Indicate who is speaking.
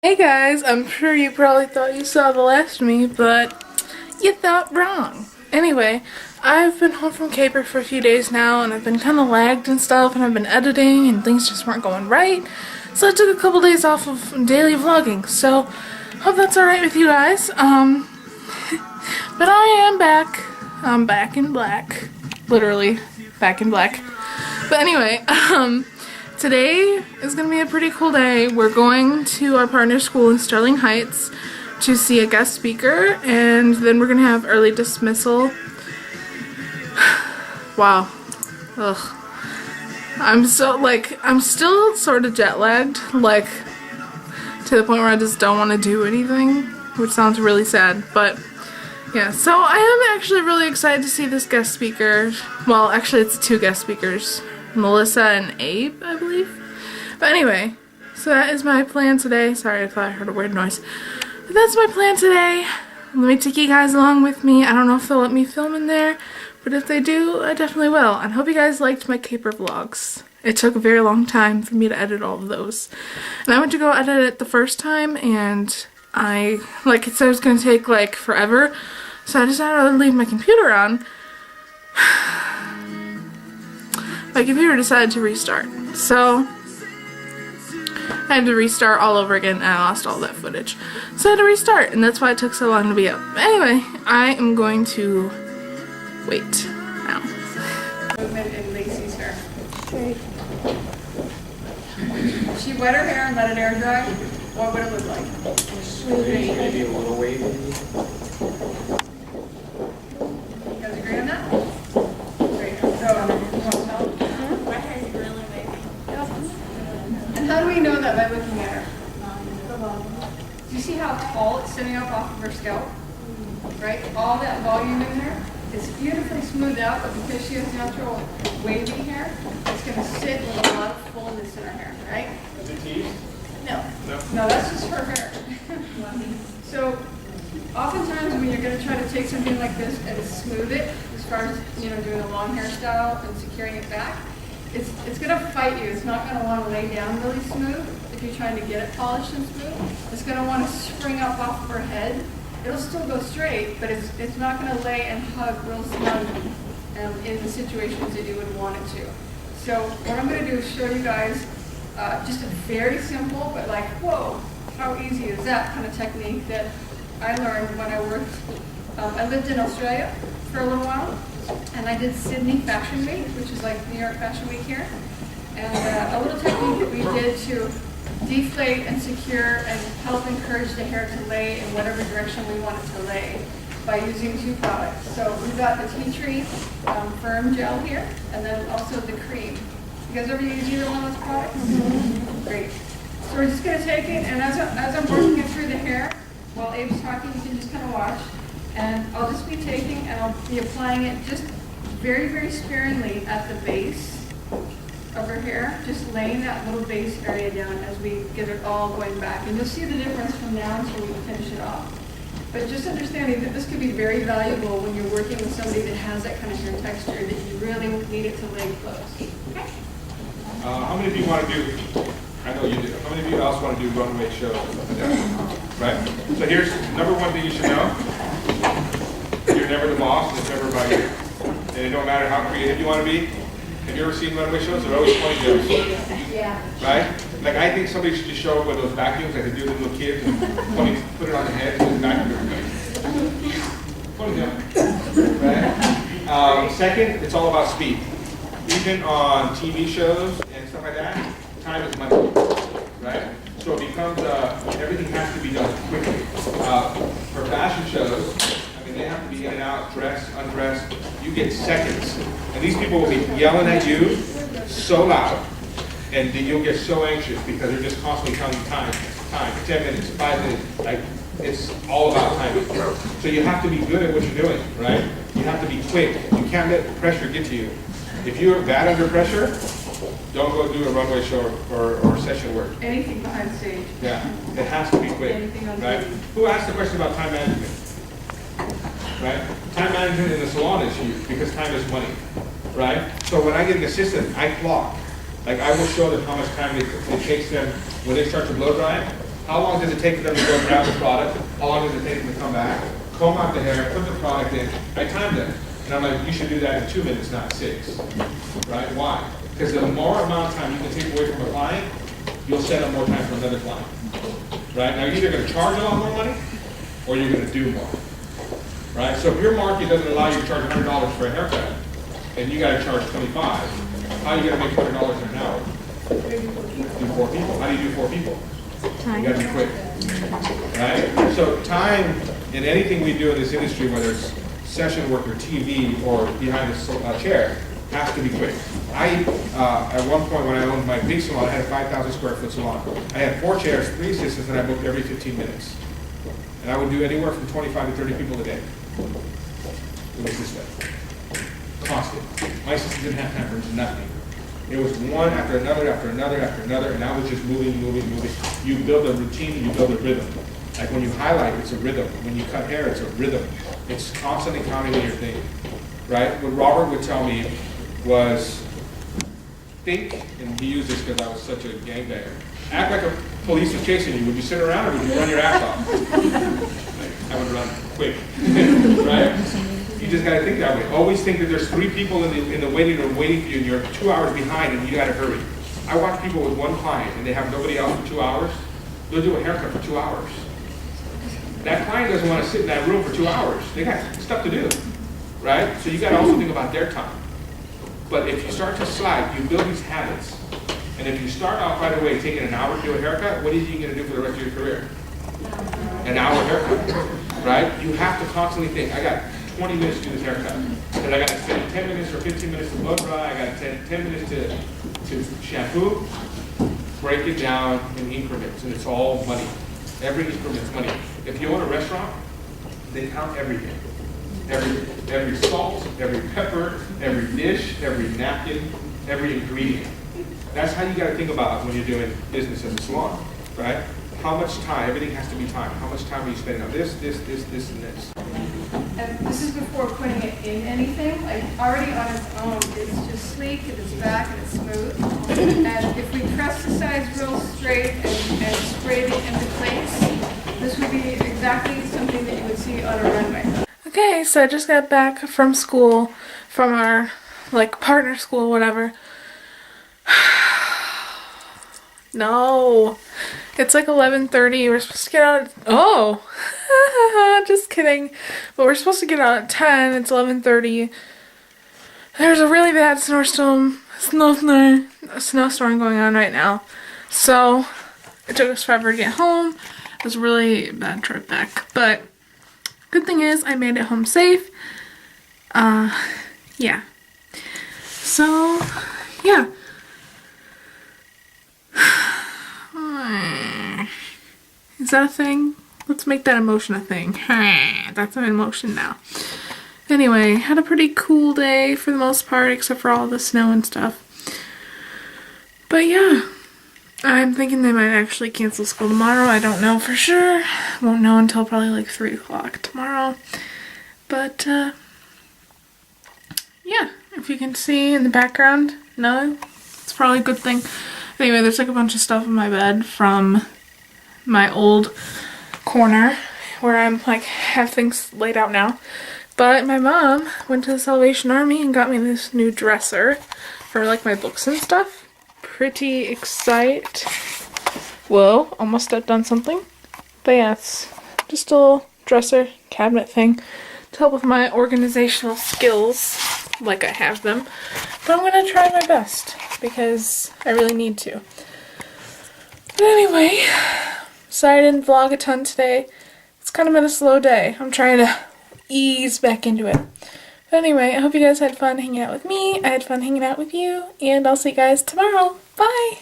Speaker 1: Hey guys, I'm sure you probably thought you saw the last of me, but you thought wrong. Anyway, I've been home from Caper for a few days now, and I've been kind of lagged and stuff, and I've been editing, and things just weren't going right. So I took a couple days off of daily vlogging, so hope that's alright with you guys. But I am back. I'm back in black. Literally, back in black. But anyway, today is going to be a pretty cool day. We're going to our partner school in Sterling Heights to see a guest speaker, and then we're going to have early dismissal. Wow. Ugh. I'm still sort of jet lagged, like, to the point where I just don't want to do anything, which sounds really sad, but yeah, so I am actually really excited to see this guest speaker. Well, actually it's two guest speakers. Melissa and Abe, I believe. But anyway, so that is my plan today. Sorry, I thought I heard a weird noise. But that's my plan today. Let me take you guys along with me. I don't know if they'll let me film in there, but if they do, I definitely will. And I hope you guys liked my Caper vlogs. It took a very long time for me to edit all of those. And I went to go edit it the first time, and I said it was going to take like forever. So I decided to leave my computer on. My computer decided to restart, so I had to restart all over again, and I lost all that footage. So I had to restart, and that's why it took so long to be up. Anyway, I am going to wait now.
Speaker 2: Movement in Lacey's hair. Okay. She wet her hair and let it air dry. What would it look like?
Speaker 3: Maybe a little wavy.
Speaker 2: You guys agree on that? Great. And how do we know that by looking at her? Do you see how tall it's sitting up off of her scalp? Right? All that volume in there is beautifully smoothed out, but because she has natural wavy hair, it's going to sit with a lot of fullness in her hair, right?
Speaker 3: Is it teased?
Speaker 2: No, that's just her hair. So, oftentimes when you're going to try to take something like this and smooth it, as far as doing a long hairstyle and securing it back, it's going to fight you. It's not going to want to lay down really smooth if you're trying to get it polished and smooth. It's going to want to spring up off of her head. It'll still go straight, but it's not going to lay and hug real snug in the situations that you would want it to. So what I'm going to do is show you guys just a very simple, but like, whoa, how easy is that kind of technique that I learned when I worked. I lived in Australia for a little while, and I did Sydney Fashion Week, which is like New York Fashion Week here. And a little technique that we did to deflate and secure and help encourage the hair to lay in whatever direction we want it to lay by using two products. So we've got the tea tree firm gel here, and then also the cream. You guys ever use either one of those products? Mm-hmm. Great. So we're just going to take it, and as I'm working it through the hair, while Abe's talking, you can just kind of watch. And I'll just be taking and I'll be applying it just very, very sparingly at the base of her hair, just laying that little base area down as we get it all going back. And you'll see the difference from now until we finish it off. But just understanding that this could be very valuable when you're working with somebody that has that kind of hair texture, that you really need it to lay close. Okay?
Speaker 3: How many of you want to do, I know you do, how many of you else want to do runway shows and stuff like that? Right? So here's number one thing you should know. You're never the boss, and it's never about you. And it don't matter how creative you want to be. Have you ever seen runway shows? They're always 20 jokes.
Speaker 2: Yeah.
Speaker 3: Right? Like, I think somebody should just show up with those vacuums like they do with little kids and put it on the head and just vacuum everybody. 20 jokes. Right? Second, it's all about speed. Even on TV shows and stuff like that, time is money. Right? So it becomes, everything has to be done quickly. For fashion shows, they have to be in and out, dressed, undressed. You get seconds. And these people will be yelling at you so loud. And you'll get so anxious because they're just constantly telling you time, 10 minutes, 5 minutes. Like, it's all about timing. So you have to be good at what you're doing, right? You have to be quick. You can't let the pressure get to you. If you're bad under pressure, don't go do a runway show or session work.
Speaker 2: Anything behind stage.
Speaker 3: Yeah, it has to be quick, right? Who asked the question about time management? Right? Time management in the salon is huge because time is money, right? So when I get an assistant, I clock. Like, I will show them how much time it takes them when they start to blow dry, How long does it take for them to go grab the product? How long does it take them to come back? Comb out the hair, put the product in. I timed them. And I'm like, you should do that in 2 minutes, not 6. Right? Why? Because the more amount of time you can take away from a client, you'll set up more time for another client. Right? Now, you're either going to charge a lot more money, or you're going to do more. Right? So if your market doesn't allow you to charge $100 for a haircut, and you got to charge $25, how are you going to make $100 in an hour? Do 4 people. How do you do 4 people? You got to be quick. Right? So time in anything we do in this industry, whether it's session work or TV or behind the chair, has to be quick. At one point when I owned my big salon, I had a 5,000 square foot salon. I had 4 chairs, 3 assistants, and I booked every 15 minutes. And I would do anywhere from 25 to 30 people a day. It was this way. Constant. My assistant didn't have time for nothing. It was one after another, after another, after another, and I was just moving. You build a routine, you build a rhythm. Like when you highlight, it's a rhythm. When you cut hair, it's a rhythm. It's constantly counting on your thing. Right? What Robert would tell me was, think, and he used this because I was such a gangbanger, act like a police was chasing you. Would you sit around or would you run your ass off? Like, I would run quick. Right? You just got to think that way. Always think that there's 3 people in the waiting room waiting for you and you're 2 hours behind and you got to hurry. I watch people with one client and they have nobody else for 2 hours. They'll do a haircut for 2 hours. That client doesn't want to sit in that room for 2 hours. They got stuff to do. Right? So you got to also think about their time. But if you start to slide, you build these habits. And if you start off right away taking an hour to do a haircut, what are you going to do for the rest of your career? An hour haircut. Right? You have to constantly think, I got 20 minutes to do this haircut. Because I got to spend 10 minutes or 15 minutes to blow dry, I got 10 minutes to shampoo, break it down in increments, and it's all money. Every increment's money. If you own a restaurant, they count everything. Every salt, every pepper, every dish, every napkin, every ingredient. That's how you got to think about it when you're doing business as a salon, right? How much time, everything has to be time. How much time are you spending on this, and this?
Speaker 2: And this is before putting it in anything. Like already on its own, it's just sleek, and it's back, and it's smooth. And if we press the sides real straight and sprayed it into place, this would be exactly something that you would see on a runway.
Speaker 1: Okay, so I just got back from school, from our, partner school, whatever. No, it's 11:30, we're supposed to get out just kidding, but we're supposed to get out at 10, it's 11:30. There's a really bad snowstorm going on right now, so it took us forever to get home. It was a really bad trip back, but good thing is I made it home safe. Yeah. So, yeah. Is that a thing? Let's make that emotion a thing. That's an emotion now. Anyway, had a pretty cool day for the most part, except for all the snow and stuff. But yeah, I'm thinking they might actually cancel school tomorrow. I don't know for sure. Won't know until probably 3 o'clock tomorrow. But, yeah, if you can see in the background, no, it's probably a good thing. Anyway, there's a bunch of stuff in my bed from my old corner where I'm have things laid out now. But my mom went to the Salvation Army and got me this new dresser for my books and stuff. Pretty excited. Whoa, almost stepped on something. But yeah, it's just a little dresser cabinet thing to help with my organizational skills, like I have them. But I'm gonna try my best because I really need to. But anyway, sorry I didn't vlog a ton today. It's kind of been a slow day. I'm trying to ease back into it. But anyway, I hope you guys had fun hanging out with me. I had fun hanging out with you, and I'll see you guys tomorrow. Bye!